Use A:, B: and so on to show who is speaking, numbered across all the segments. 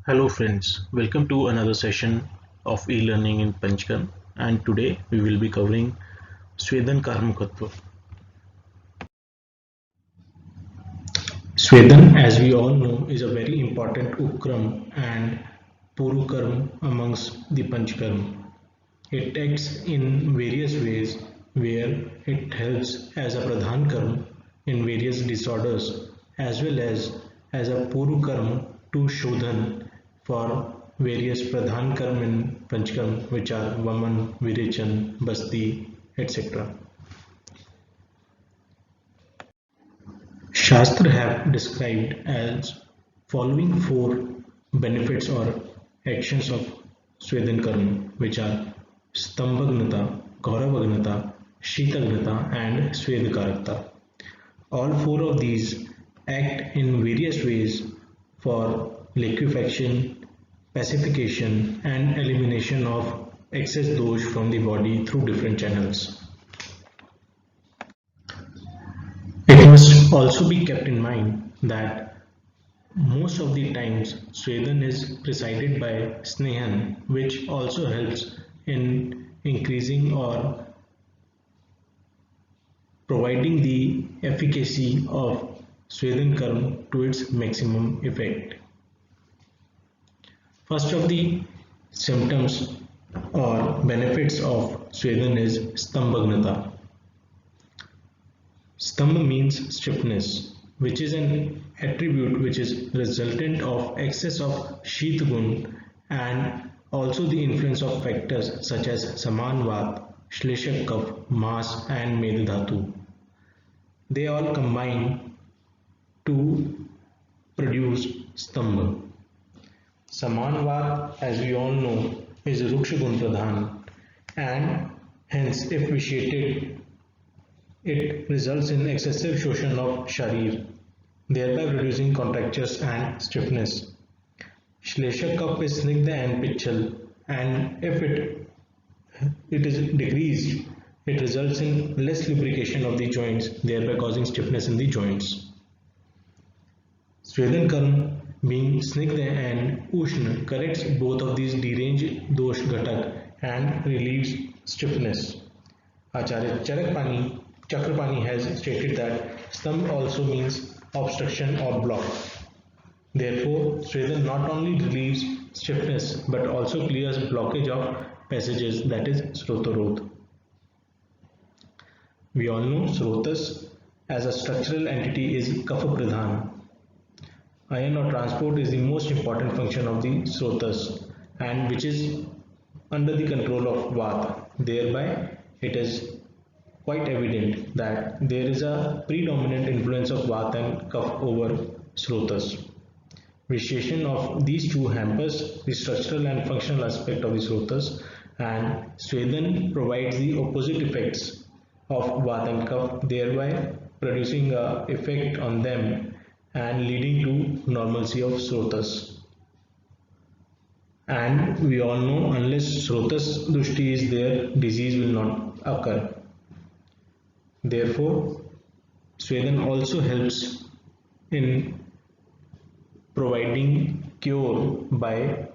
A: Hello friends, welcome to another session of e-learning in Panchkarm, and today we will be covering Swedan Karmakatva. Swedan, as we all know, is a very important Ukram and Purukarm amongst the Panchkarm. It acts in various ways where it helps as a Pradhan Karm in various disorders as well as a Puru Karm to Shodhan for various Pradhan Karm in Panchkarm which are Vaman, Virechan, Basti, etc. Shastra have described as following four benefits or actions of Swedan Karma, which are Stambhagnata, Gauravagnata, Shitagnata, and Svedakarakta. All four of these act in various ways for liquefaction, pacification, and elimination of excess dosh from the body through different channels. It must also be kept in mind that most of the times Swedan is preceded by Snehan, which also helps in increasing or providing the efficacy of Swedan Karma to its maximum effect. First of the symptoms or benefits of Swedan is Stambhagnata. Stambha means stiffness, which is an attribute which is resultant of excess of Sheath Gun and also the influence of factors such as Samanvat, Shleshak Kaph, Mas and Medhatu. They all combine to produce Stambha. Samanvat, as we all know, is Ruksha Gun Pradhan, and hence if vitiated it results in excessive shoshan of sharir, thereby producing contractures and stiffness. Shleshak Kaph is snigdha and pitchal, and if it is decreased, it results in less lubrication of the joints, thereby causing stiffness in the joints. Swedan Karma being snigdha and ushna corrects both of these deranged dosh ghatak and relieves stiffness. Acharya Chakrapani has stated that Stambh also means obstruction or block. Therefore, Swedan not only relieves stiffness but also clears blockage of passages, that is Srotarod. We all know Srotas as a structural entity is Kapha Pradhan. Iron or transport is the most important function of the Srotas and which is under the control of Vata. Thereby, it is quite evident that there is a predominant influence of Vata and Kapha over Srotas. Vitiation of these two hampers the structural and functional aspect of the Srotas, and Swedan provides the opposite effects of Vata and Kapha, thereby producing an effect on them and leading to normalcy of Srotas. And we all know unless Srotas Dushti is there, disease will not occur. Therefore, Swedan also helps in providing cure by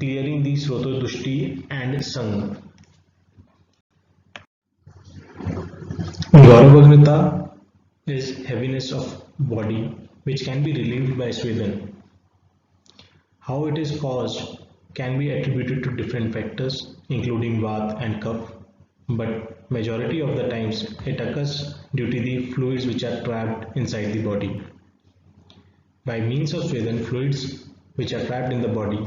A: clearing the Srotodushti and Sang. Gauravagnata is heaviness of body which can be relieved by Swedan. How it is caused can be attributed to different factors including Vat and Kapha, but majority of the times it occurs due to the fluids which are trapped inside the body. By means of Swedan, fluids which are trapped in the body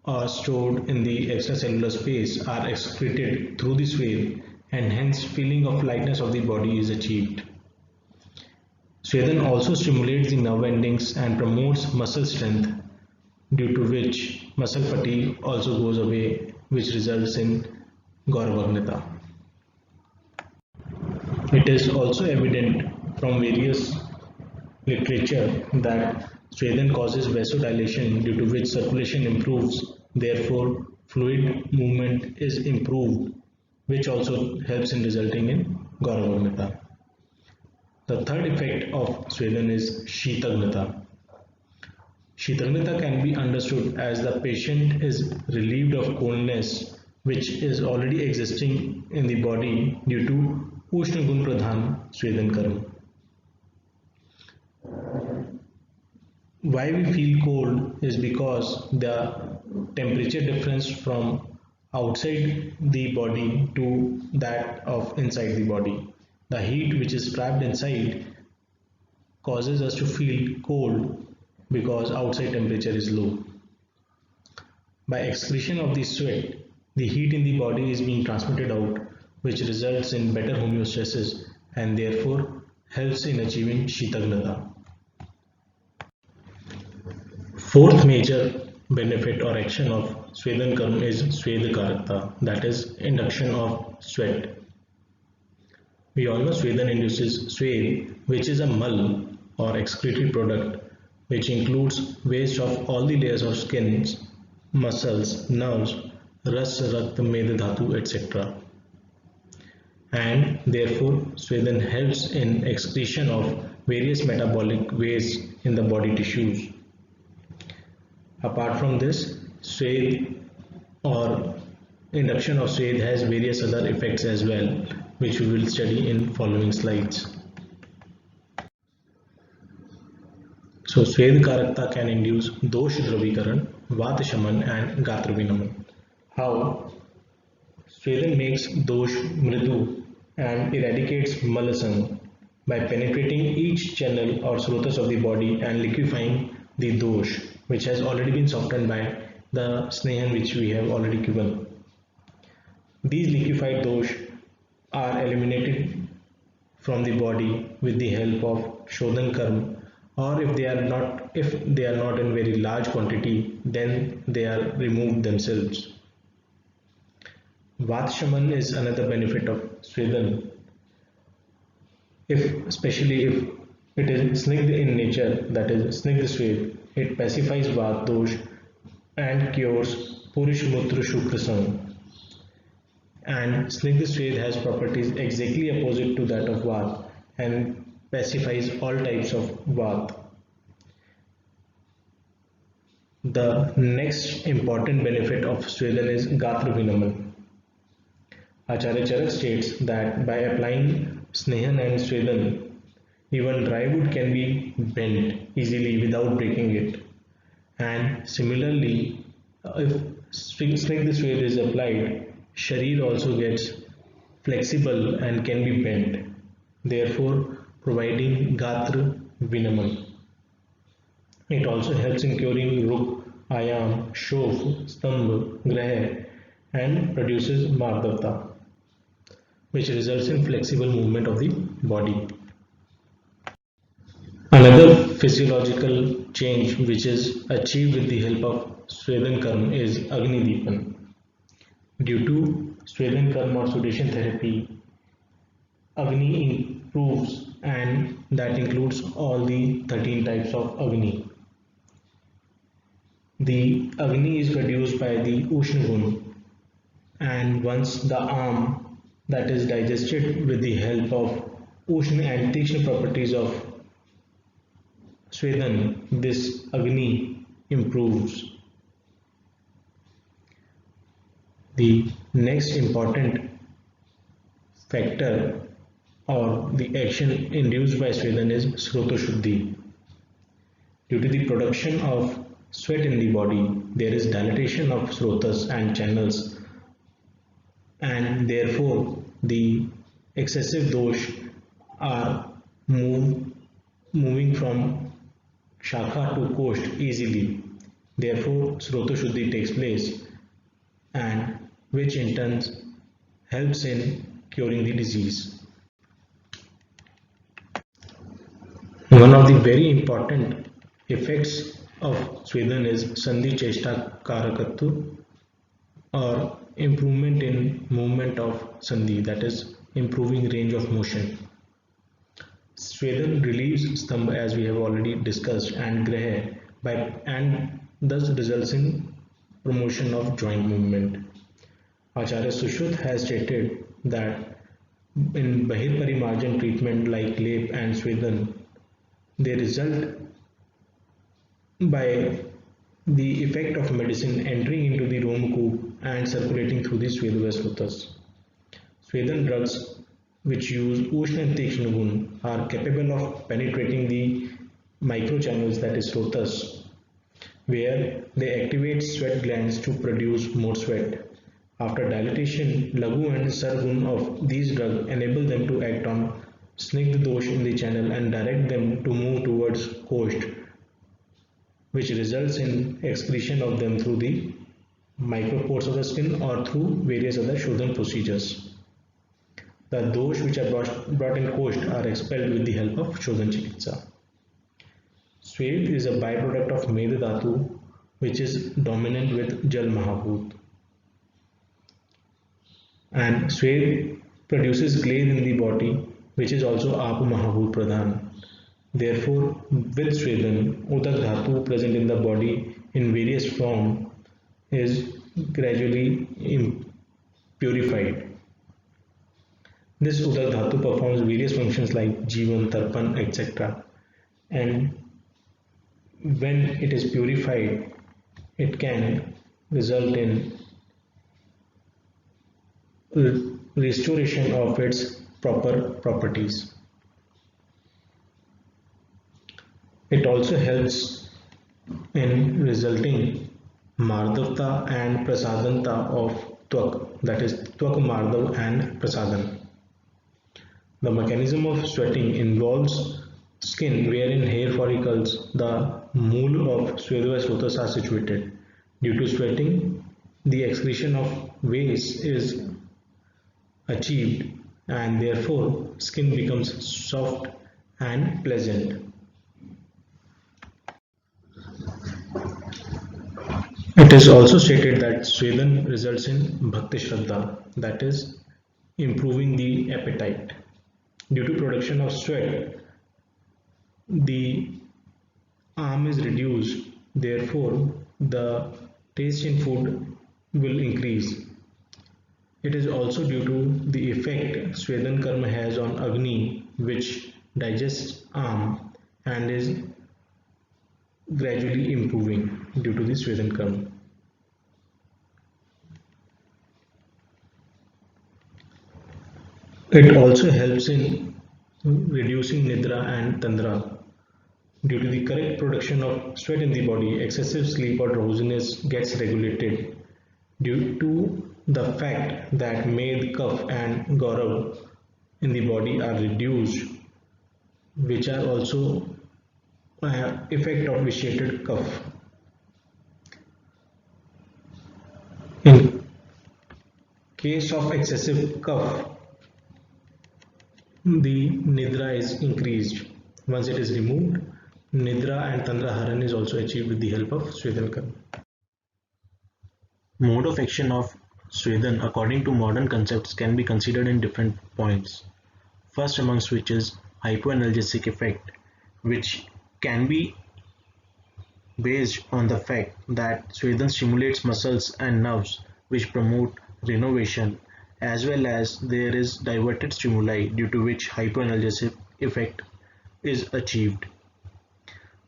A: or stored in the extracellular space are excreted through the swale, and hence feeling of lightness of the body is achieved. Swedan also stimulates the nerve endings and promotes muscle strength, due to which muscle fatigue also goes away, which results in Gauravagnata. It is also evident from various literature that Swedan causes vasodilation, due to which circulation improves, therefore fluid movement is improved, which also helps in resulting in Gauravagnata. The third effect of Swedan is Shitagnata. Shitagnata can be understood as the patient is relieved of coldness which is already existing in the body due to Ushna Gun Pradhan Swedan Karma. Why we feel cold is because the temperature difference from outside the body to that of inside the body. The heat which is trapped inside causes us to feel cold because outside temperature is low. By excretion of the sweat, the heat in the body is being transmitted out, which results in better homeostasis and therefore helps in achieving Shitagnata. Fourth major benefit or action of Swedan Karma is Swedakarakta, that is induction of sweat. We all know Swedan induces Swed, which is a mull or excretory product which includes waste of all the layers of skins, muscles, nerves, ras, rakta, meda, dhatu, etc. And therefore Swedan helps in excretion of various metabolic waste in the body tissues. Apart from this, Swed or induction of Swed has various other effects as well, which we will study in following slides. So Swed Karakta can induce Dosh Dravikaran, Vata Shaman and Gatra Vinaman. How? Swedan makes Dosh Mridu and eradicates Malasang by penetrating each channel or srotas of the body and liquefying the Dosh, which has already been softened by the Snehan which we have already given. These liquefied Dosh are eliminated from the body with the help of Shodhan Karma, or if they are not in very large quantity, then they are removed themselves. Vatshaman is another benefit of Swedan. Especially if it is snigdha in nature, that is snigdha Swed, it pacifies Vat dosh and cures Purish Mutra Shukrasam. And snigdha Swed has properties exactly opposite to that of Vat and pacifies all types of Vat. The next important benefit of Swedan is Gatra Vinaman. Acharya Charak states that by applying Snehan and Swedan, even dry wood can be bent easily without breaking it. And similarly, if Snigdha Swed is applied, Sharir also gets flexible and can be bent, therefore providing Gatra Vinaman. It also helps in curing Ruk, Ayam, Shof, Stambha, Graha and produces Mardavta, which results in flexible movement of the body. Another physiological change which is achieved with the help of Swedan Karma is Agni Deepan. Due to Swedan Karma or sudation therapy, Agni improves and that includes all the 13 types of Agni. The Agni is produced by the Ushna Gun, and once the arm that is digested with the help of Ushna and Tikshna properties of Swedan, this Agni improves. The next important factor or the action induced by Swedan is Srota Shuddhi. Due to the production of sweat in the body, there is dilatation of srotas and channels, and therefore the excessive dosh are moving from Shakha to Kosht easily. Therefore, Srota Shuddhi takes place, and which in turn helps in curing the disease. One of the very important effects of Swedan is Sandhi Cheshta Karakattu, or improvement in movement of Sandhi, that is improving range of motion. Swedan relieves Stambha as we have already discussed and Graha and thus results in promotion of joint movement. Acharya Sushruta has stated that in Bahir Parimarjan treatment like Lep and Swedan, they result by the effect of medicine entering into the Romacoup and circulating through the Svedavaslutas. Swedan drugs which use Ushna and Tikshna Gun are capable of penetrating the microchannels, that is Rotas, where they activate sweat glands to produce more sweat. After dilatation, Lagu and Sargun of these drugs enable them to act on Snigdha dosh in the channel and direct them to move towards Kosht, which results in excretion of them through the micropores of the skin or through various other Shodhan procedures. The dosh which are brought in Kosht are expelled with the help of Shodhan Chikitsa. Swed is a byproduct of Medha Dhatu which is dominant with Jal Mahabhut. And Swed produces glade in the body which is also Apu Mahabhut Pradhan. Therefore, with Swedan, Udak Dhatu present in the body in various form is gradually purified. This Udak Dhatu performs various functions like Jivan, Tarpan, etc. And when it is purified, it can result in restoration of its proper properties. It also helps in resulting Mardavta and Prasadanta of Twak, that is Twak Mardav and Prasadan. The mechanism of sweating involves skin wherein hair follicles, the mool of Svedavaslutas, are situated. Due to sweating, the excretion of waste is achieved and therefore skin becomes soft and pleasant. It is also stated that Swedan results in Bhakti Shraddha, that is, improving the appetite. Due to production of sweat, the arm is reduced, therefore, the taste in food will increase. It is also due to the effect Swedan Karma has on Agni, which digests arm and is gradually improving due to the Swedan Karma. It also helps in reducing Nidra and Tandra. Due to the correct production of sweat in the body, excessive sleep or drowsiness gets regulated. Due to the fact that Med, Kaf and Gaurav in the body are reduced, which are also effect of vitiated Kaf. In case of excessive Kaf, the Nidra is increased. Once it is removed, Nidra and Tandra Haran is also achieved with the help of Swedan Karma. Mode of action of Swedan according to modern concepts can be considered in different points. First amongst which is hypoanalgesic effect, which can be based on the fact that Swedan stimulates muscles and nerves which promote renovation, as well as there is diverted stimuli due to which hypoanalgesic effect is achieved.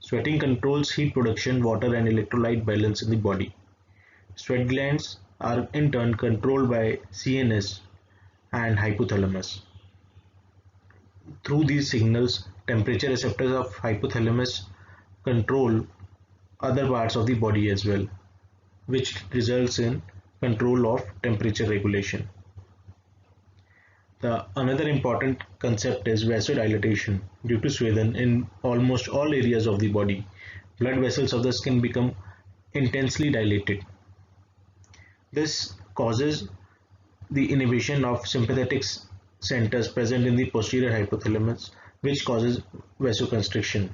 A: Sweating controls heat production, water and electrolyte balance in the body. Sweat glands are in turn controlled by CNS and hypothalamus. Through these signals, temperature receptors of hypothalamus control other parts of the body as well, which results in control of temperature regulation. The another important concept is vasodilatation. Due to Swedan in almost all areas of the body, blood vessels of the skin become intensely dilated. This causes the inhibition of sympathetic centers present in the posterior hypothalamus, which causes vasoconstriction.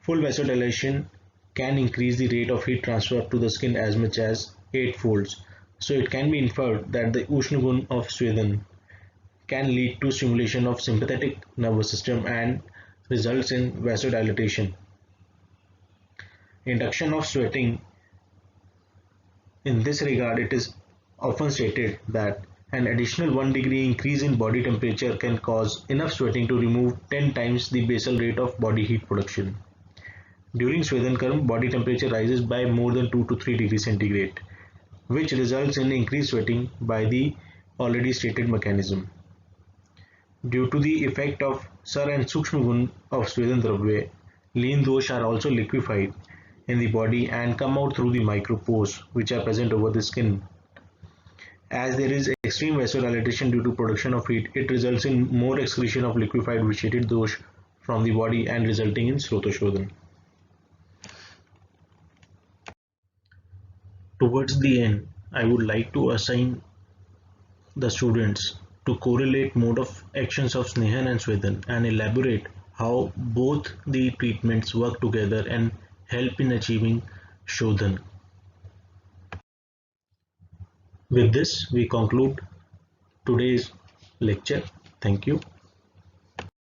A: Full vasodilation can increase the rate of heat transfer to the skin as much as 8 folds. So it can be inferred that the Ushnagun of Swedan can lead to stimulation of sympathetic nervous system and results in vasodilatation. Induction of sweating. In this regard, it is often stated that an additional 1 degree increase in body temperature can cause enough sweating to remove 10 times the basal rate of body heat production. During Swedenkarm, body temperature rises by more than 2 to 3 degrees centigrade, which results in increased sweating by the already stated mechanism. Due to the effect of Sar and Sukshma Gun of Svedandravya, lean dosh are also liquefied in the body and come out through the micropores which are present over the skin. As there is extreme vasodilatation due to production of heat, it results in more excretion of liquefied vitiated dosh from the body and resulting in Srotoshodan. Towards the end, I would like to assign the students to correlate mode of actions of Snehan and Swedan and elaborate how both the treatments work together and help in achieving Shodhan. With this, we conclude today's lecture. Thank you.